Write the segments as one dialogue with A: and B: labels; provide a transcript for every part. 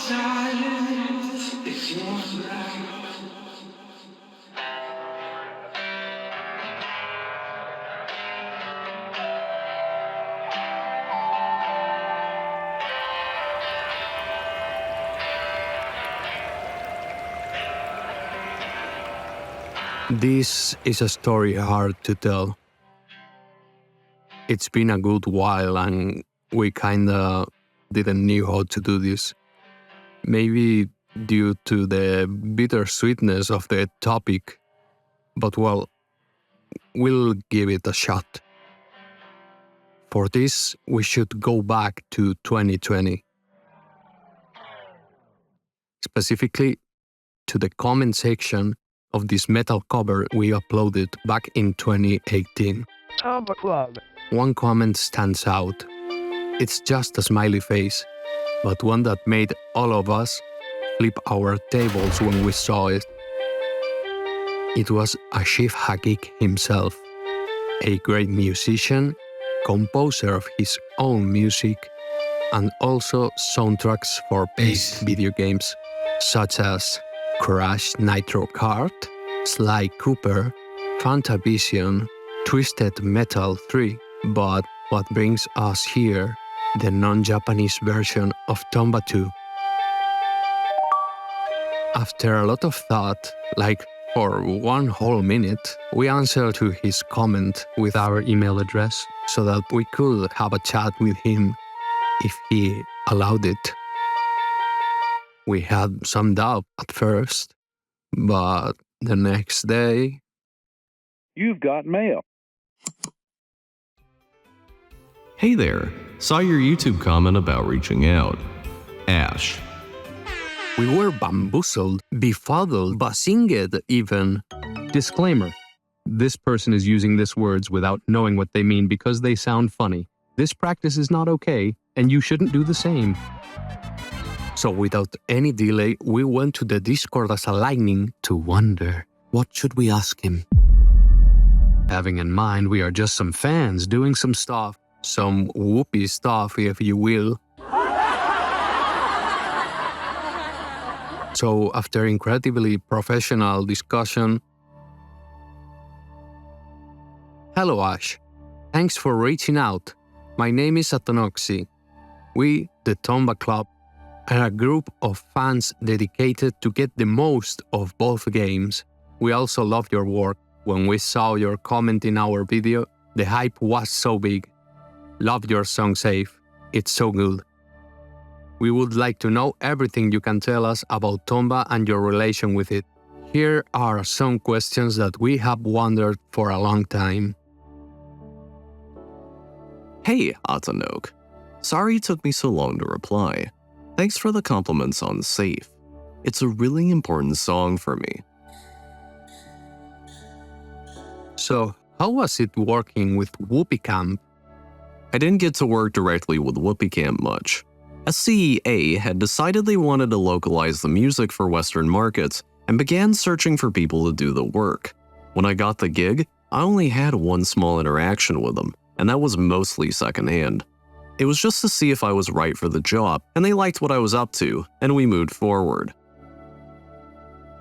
A: silence is yours now.
B: This is a story hard to tell. It's been a good while and we kinda didn't know how to do this. Maybe due to the bittersweetness of the topic, but well, we'll give it a shot. For this, we should go back to 2020. Specifically, to the comment section of this metal cover we uploaded back in 2018.
C: Tomba Club.
B: One comment stands out. It's just a smiley face, but one that made all of us flip our tables when we saw it. It was Ashif Hakik himself, a great musician, composer of his own music, and also soundtracks for bass video games, such as Crash Nitro Kart, Sly Cooper, Fantavision, Twisted Metal 3, but what brings us here, the non-Japanese version of Tomba 2. After a lot of thought, like for one whole minute, we answered to his comment with our email address so that we could have a chat with him if he allowed it. We had some doubt at first, but the next day...
D: You've got mail.
E: Hey there, saw your YouTube comment about reaching out. Ash.
B: We were bamboozled, befuddled, basinged even.
F: Disclaimer. This person is using these words without knowing what they mean because they sound funny. This practice is not okay, and you shouldn't do the same.
B: So without any delay, we went to the Discord as a lightning to wonder, what should we ask him? Having in mind we are just some fans doing some stuff, some whoopee stuff if you will. So after incredibly professional discussion, hello Ash, thanks for reaching out. My name is Atonoxy. We, the Tomba Club, are a group of fans dedicated to get the most of both games. We also love your work. When we saw your comment in our video, the hype was so big. Love your song Safe. It's so good. We would like to know everything you can tell us about Tomba and your relation with it. Here are some questions that we have wondered for a long time.
E: Hey, Atanok. Sorry it took me so long to reply. Thanks for the compliments on Safe. It's a really important song for me.
B: So, how was it working with Whoopee Camp?
E: I didn't get to work directly with Whoopee Camp much. SCEA had decided they wanted to localize the music for Western markets and began searching for people to do the work. When I got the gig, I only had one small interaction with them, and that was mostly secondhand. It was just to see if I was right for the job, and they liked what I was up to, and we moved forward.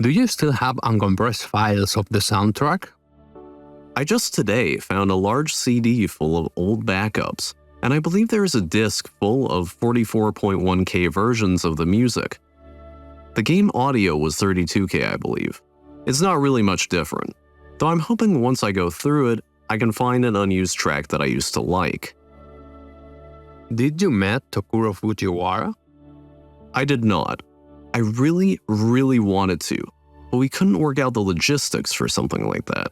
B: Do you still have uncompressed files of the soundtrack?
E: I just today found a large CD full of old backups, and I believe there is a disc full of 44.1K versions of the music. The game audio was 32K, I believe. It's not really much different, though I'm hoping once I go through it, I can find an unused track that I used to like.
B: Did you meet Tokuro Fujiwara?
E: I did not. I really wanted to, but we couldn't work out the logistics for something like that.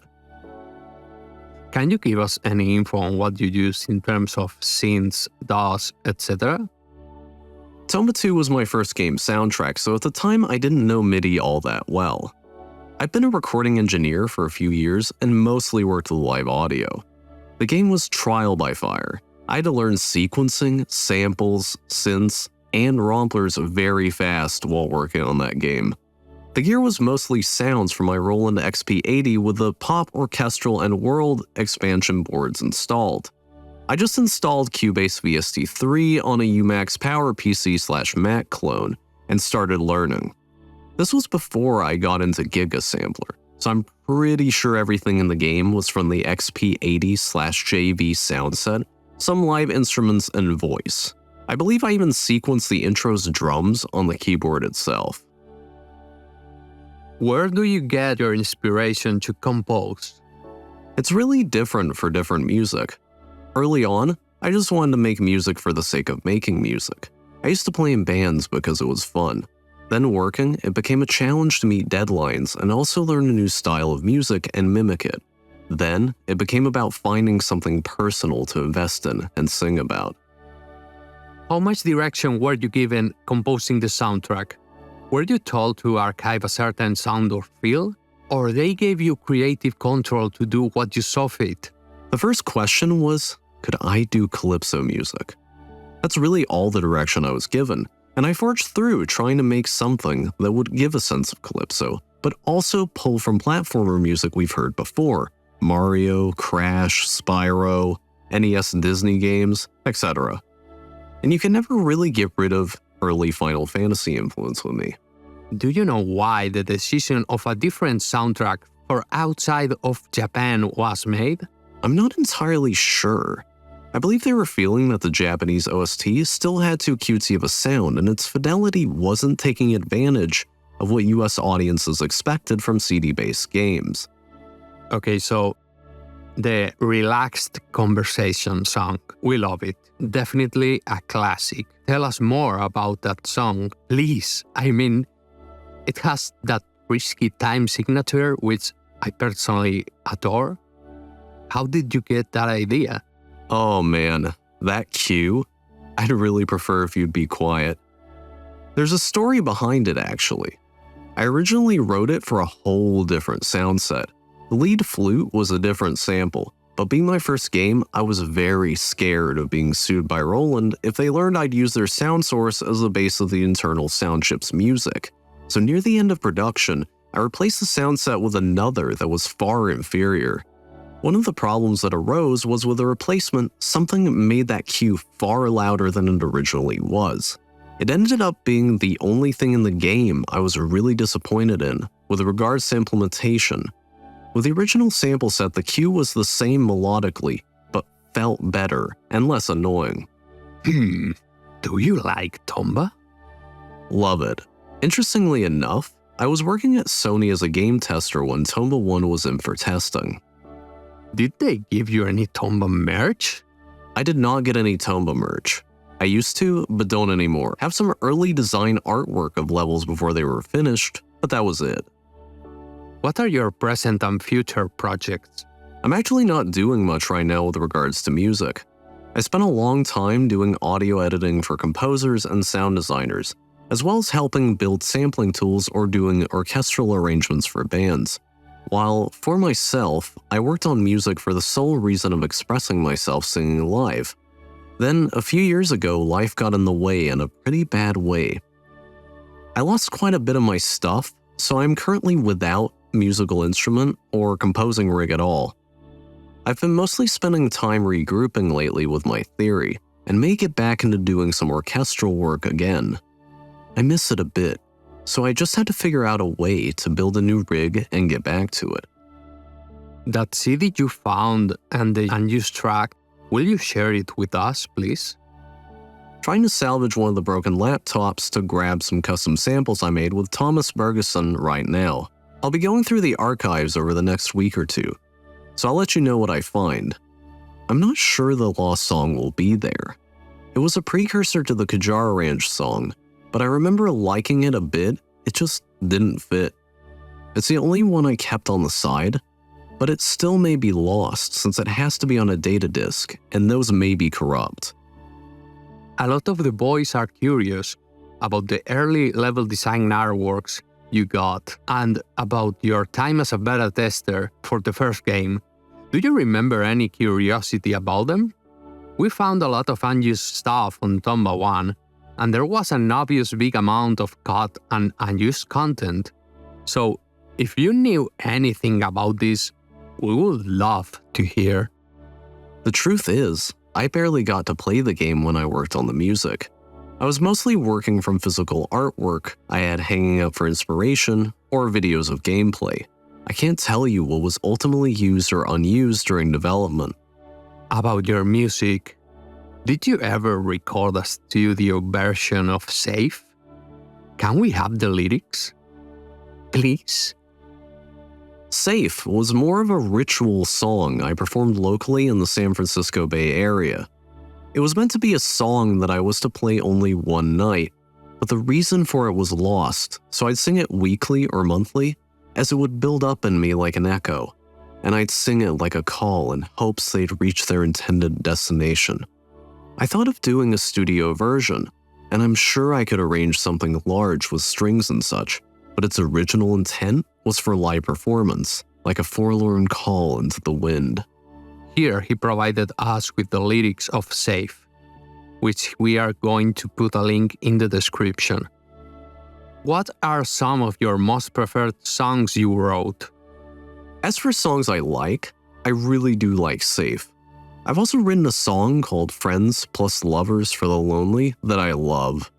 B: Can you give us any info on what you use in terms of synths, DAWs, etc.?
E: Tomba 2 was my first game soundtrack, so at the time I didn't know MIDI all that well. I've been a recording engineer for a few years and mostly worked with live audio. The game was trial by fire. I had to learn sequencing, samples, synths, and romplers very fast while working on that game. The gear was mostly sounds from my Roland XP80 with the pop, orchestral, and world expansion boards installed. I just installed Cubase VST3 on a Umax Power PC/Mac clone, and started learning. This was before I got into Giga Sampler, so I'm pretty sure everything in the game was from the XP80/JV sound set, some live instruments, and voice. I believe I even sequenced the intro's drums on the keyboard itself.
B: Where do you get your inspiration to compose?
E: It's really different for different music. Early on, I just wanted to make music for the sake of making music. I used to play in bands because it was fun. Then working, it became a challenge to meet deadlines and also learn a new style of music and mimic it. Then, it became about finding something personal to invest in and sing about.
B: How much direction were you given composing the soundtrack? Were you told to archive a certain sound or feel? Or they gave you creative control to do what you saw fit?
E: The first question was, could I do calypso music? That's really all the direction I was given, and I forged through trying to make something that would give a sense of calypso, but also pull from platformer music we've heard before: Mario, Crash, Spyro, NES Disney games, etc. And you can never really get rid of early Final Fantasy influence with me.
B: Do you know why the decision of a different soundtrack for outside of Japan was made?
E: I'm not entirely sure. I believe they were feeling that the Japanese OST still had too cutesy of a sound, and its fidelity wasn't taking advantage of what US audiences expected from CD-based games.
B: Okay, so the relaxed conversation song, we love it. Definitely a classic. Tell us more about that song, please. I mean, it has that risky time signature, which I personally adore. How did you get that idea?
E: Oh man, that cue? I'd really prefer if you'd be quiet. There's a story behind it, actually. I originally wrote it for a whole different sound set. The lead flute was a different sample, but being my first game, I was very scared of being sued by Roland if they learned I'd use their sound source as the base of the internal sound chip's music. So near the end of production, I replaced the sound set with another that was far inferior. One of the problems that arose was with the replacement, something made that cue far louder than it originally was. It ended up being the only thing in the game I was really disappointed in with regards to implementation. With the original sample set, the cue was the same melodically, but felt better and less annoying.
B: Do you like Tomba?
E: Love it. Interestingly enough, I was working at Sony as a game tester when Tomba 1 was in for testing.
B: Did they give you any Tomba merch?
E: I did not get any Tomba merch. I used to, but don't anymore. Have some early design artwork of levels before they were finished, but that was it.
B: What are your present and future projects?
E: I'm actually not doing much right now with regards to music. I spent a long time doing audio editing for composers and sound designers, as well as helping build sampling tools or doing orchestral arrangements for bands. While, for myself, I worked on music for the sole reason of expressing myself singing live. Then, a few years ago, life got in the way in a pretty bad way. I lost quite a bit of my stuff, so I'm currently without musical instrument or composing rig at all. I've been mostly spending time regrouping lately with my theory, and may get back into doing some orchestral work again. I miss it a bit, so I just had to figure out a way to build a new rig and get back to it.
B: That CD you found and the unused track, will you share it with us, please?
E: Trying to salvage one of the broken laptops to grab some custom samples I made with Thomas Bergeson right now. I'll be going through the archives over the next week or two, so I'll let you know what I find. I'm not sure the lost song will be there. It was a precursor to the Kajara Ranch song, but I remember liking it a bit, it just didn't fit. It's the only one I kept on the side, but it still may be lost since it has to be on a data disk, and those may be corrupt.
B: A lot of the boys are curious about the early level design artworks you got and about your time as a beta tester for the first game. Do you remember any curiosity about them? We found a lot of unused stuff on Tomba 1, and there was an obvious big amount of cut and unused content. So, if you knew anything about this, we would love to hear.
E: The truth is, I barely got to play the game when I worked on the music. I was mostly working from physical artwork I had hanging up for inspiration or videos of gameplay. I can't tell you what was ultimately used or unused during development.
B: About your music, did you ever record a studio version of Safe? Can we have the lyrics? Please?
E: Safe was more of a ritual song I performed locally in the San Francisco Bay Area. It was meant to be a song that I was to play only one night, but the reason for it was lost, so I'd sing it weekly or monthly, as it would build up in me like an echo, and I'd sing it like a call in hopes they'd reach their intended destination. I thought of doing a studio version, and I'm sure I could arrange something large with strings and such, but its original intent was for live performance, like a forlorn call into the wind.
B: Here he provided us with the lyrics of Safe, which we are going to put a link in the description. What are some of your most preferred songs you wrote?
E: As for songs I really do like Safe. I've also written a song called Friends Plus Lovers for the Lonely that I love.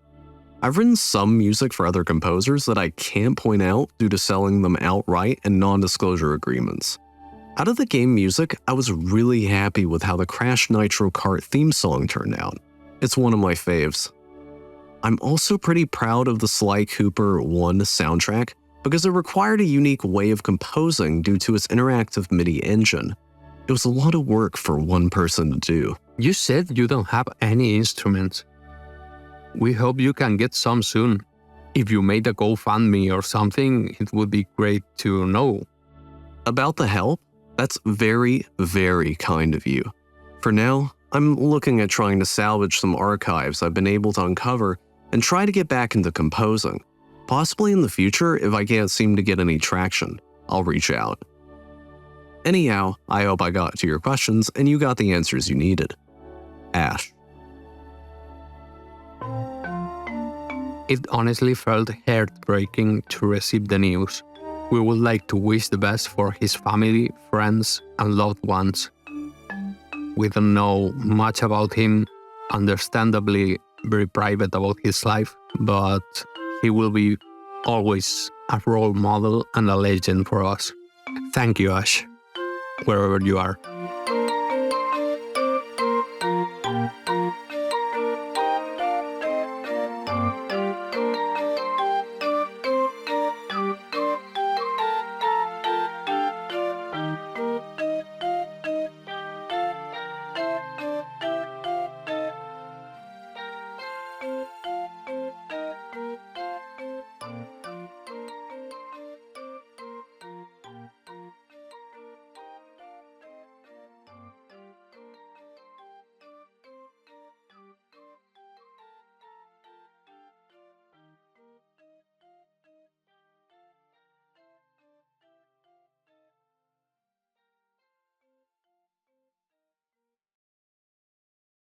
E: I've written some music for other composers that I can't point out due to selling them outright and non-disclosure agreements. Out of the game music, I was really happy with how the Crash Nitro Kart theme song turned out. It's one of my faves. I'm also pretty proud of the Sly Cooper 1 soundtrack because it required a unique way of composing due to its interactive MIDI engine. It was a lot of work for one person to do.
B: You said you don't have any instruments. We hope you can get some soon. If you made a GoFundMe or something, it would be great to know.
E: About the help? That's very, very kind of you. For now, I'm looking at trying to salvage some archives I've been able to uncover and try to get back into composing. Possibly in the future, if I can't seem to get any traction, I'll reach out. Anyhow, I hope I got to your questions and you got the answers you needed. Ash.
B: It honestly felt heartbreaking to receive the news. We would like to wish the best for his family, friends, and loved ones. We don't know much about him, understandably very private about his life, but he will be always a role model and a legend for us. Thank you, Ash, wherever you are.